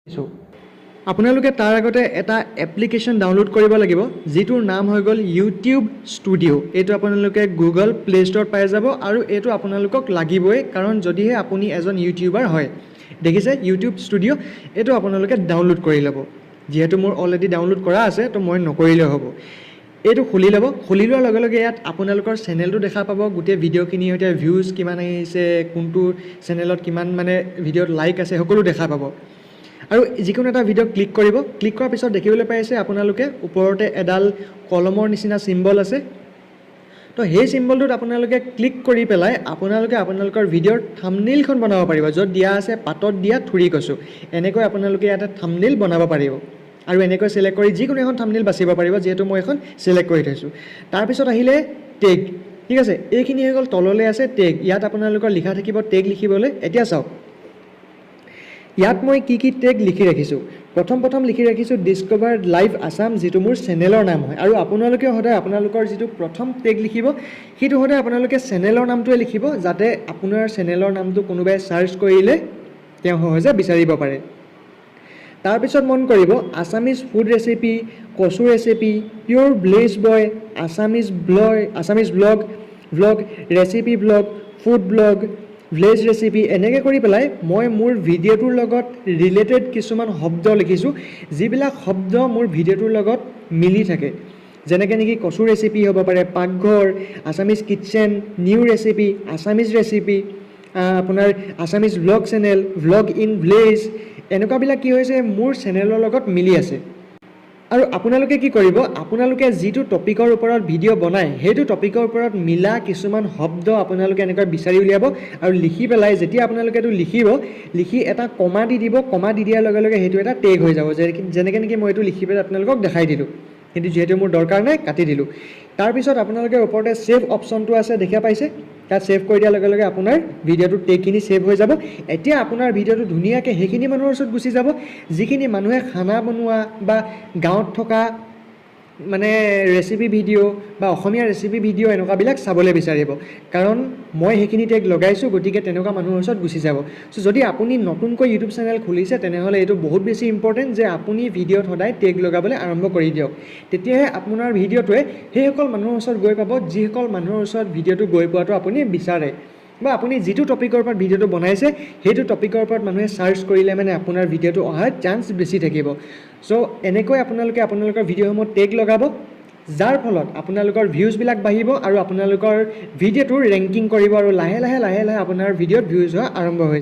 So, আপোনালোকে তাৰ আগতে এটা এপ্লিকেশ্যন ডাউনলোড কৰিব লাগিব যিটোৰ নাম হৈ গ'ল YouTube Studio। এইটো আপোনালোকে Google Play Store পাই যাব আৰু এইটো আপোনালোকক লাগিবই কাৰণ যদিহে আপুনি এজন ইউটিউবাৰ হয় দেখিছে YouTube Studio এইটো আপোনালোকে ডাউনলোড কৰি ল'ব যেহেতু মোৰ অলৰেডি ডাউনলোড কৰা আছে তো মই নকৰিলে হ'ব এইটো খুলি ল'ব খুলি লোৱাৰ লগে লগে ইয়াত আপোনালোকৰ চেনেলটো দেখা পাব গোটেই ভিডিঅ'খিনি এতিয়া ভিউজ কিমান আহিছে কোনটো চেনেলত কিমান মানে ভিডিঅ'ত লাইক আছে সকলো দেখা পাব আৰু যিকোনো এটা ভিডিঅ' ক্লিক কৰিব ক্লিক কৰাৰ পিছত দেখিবলৈ পাইছে আপোনালোকে ওপৰতে এডাল কলমৰ নিচিনা সিম্বল আছে তো সেই সিম্বলটোত আপোনালোকে ক্লিক কৰি পেলাই আপোনালোকে আপোনালোকৰ ভিডিঅ'ৰ থাম্বনেইলখন বনাব পাৰিব য'ত দিয়া আছে পাতত দিয়া থুৰি কচু এনেকৈ আপোনালোকে এটা থাম্বনেইল বনাব পাৰিব আৰু এনেকৈ সিলেক্ট কৰি যিকোনো এখন থাম্বনেইল বাছিব পাৰিব যেহেতু মই এখন সিলেক্ট কৰি থৈছো তাৰ পিছত আহিলে টেগ ঠিক আছে এইখিনি হৈ গ'ল তললৈ আছে টেগ ইয়াত আপোনালোকৰ লিখা থাকিব টেগ লিখিবলৈ এতিয়া চাওক ইয়াত মই কি টেগ লিখি ৰাখিছো প্ৰথম লিখি ৰাখিছো ডিসকভাৰ লাইভ আসাম যেটো মোৰ চেনেলৰ নাম হয় আৰু আপোনালোকে সদায় আপোনালোকৰ যেটো প্ৰথম টেগ লিখিব হিটো সদায় আপোনালোকে চেনেলৰ নামটোৱে লিখিব যাতে আপোনাৰ চেনেলৰ নামটো কোনোবাই সাৰ্চ কৰিলে তেওঁ সহজে বিচাৰিব পাৰে তাৰ পিছত মন কৰিব আসামিজ ফুড ৰেচিপি কচু recipe pure blaze boy Assamese blog recipe blog food blog village recipe এনেকৈ কৰি পেলাই মই মোৰ ভিডিঅ'টোৰ লগত ৰিলেটেড কিছুমান শব্দ লিখিছো যিবিলাক শব্দ মোৰ ভিডিঅ'টোৰ লগত মিলি থাকে যেনেকৈ নেকি কচু ৰেচিপি হ'ব পাৰে পাকঘৰ Assamese kitchen new recipe Assamese recipe আপোনাৰ Assamese blog channel blog in village এনেকুৱাবিলাক কি হৈছে মোৰ চেনেলৰ লগত মিলি আছে আৰু আপোনালোকে কি কৰিব আপোনালোকে যিটো টপিকৰ ওপৰত ভিডিঅ' বনায় সেইটো টপিকৰ ওপৰত মিলা কিছুমান শব্দ আপোনালোকে এনেকৈ বিচাৰি উলিয়াব আৰু লিখি পেলাই যেতিয়া আপোনালোকে এটো লিখি এটা কমা দি দিব কমা দি দিয়াৰ লগে লগে সেইটো এটা টেগ হৈ যাব যেনেকৈ নেকি মই এটো লিখি পেলাই আপোনালোকক দেখাই দিলোঁ কিন্তু যেহেতু মোৰ দৰকাৰ নাই কাটি দিলোঁ তাৰ পিছত আপোনালোকে ওপৰতে সেভ অপচনটো আছে দেখা পাইছে তাত সেভ কৰি দিয়াৰ লগে লগে আপোনাৰ ভিডিঅ'টো টেগখিনি সেভ হৈ যাব এতিয়া আপোনাৰ ভিডিঅ'টো ধুনীয়াকৈ সেইখিনি মানুহৰ ওচৰত গুচি যাব যিখিনি মানুহে খানা বনোৱা বা গাঁৱত থকা মানে ৰেচিপি ভিডিঅ' বা অসমীয়া ৰেচিপি ভিডিঅ' এনেকুৱাবিলাক চাবলৈ বিচাৰিব কাৰণ মই সেইখিনি টেগ লগাইছোঁ গতিকে তেনেকুৱা মানুহৰ ওচৰত গুচি যাব সো যদি আপুনি নতুনকৈ ইউটিউব চেনেল খুলিছে তেনেহ'লে এইটো বহুত বেছি ইম্পৰ্টেণ্ট যে আপুনি ভিডিঅ'ত সদায় টেগ লগাবলৈ আৰম্ভ কৰি দিয়ক তেতিয়াহে আপোনাৰ ভিডিঅ'টোৱে সেইসকল মানুহৰ ওচৰত গৈ পাব যিসকল মানুহৰ ওচৰত ভিডিঅ'টো গৈ পোৱাটো আপুনি বিচাৰে বা আপুনি যিটো টপিকৰ ওপৰত ভিডিঅ'টো বনাইছে সেইটো টপিকৰ ওপৰত মানুহে সাৰ্চ কৰিলে মানে আপোনাৰ ভিডিঅ'টো অহাৰ চান্স বেছি থাকিব সো এনেকৈ আপোনালোকে আপোনালোকৰ ভিডিঅ'সমূহ টেগ লগাব যাৰ ফলত আপোনালোকৰ ভিউজবিলাক বাঢ়িব আৰু আপোনালোকৰ ভিডিঅ'টোৰ ৰেংকিং কৰিব আৰু লাহে লাহে আপোনাৰ ভিডিঅ'ত ভিউজ হোৱা আৰম্ভ হৈ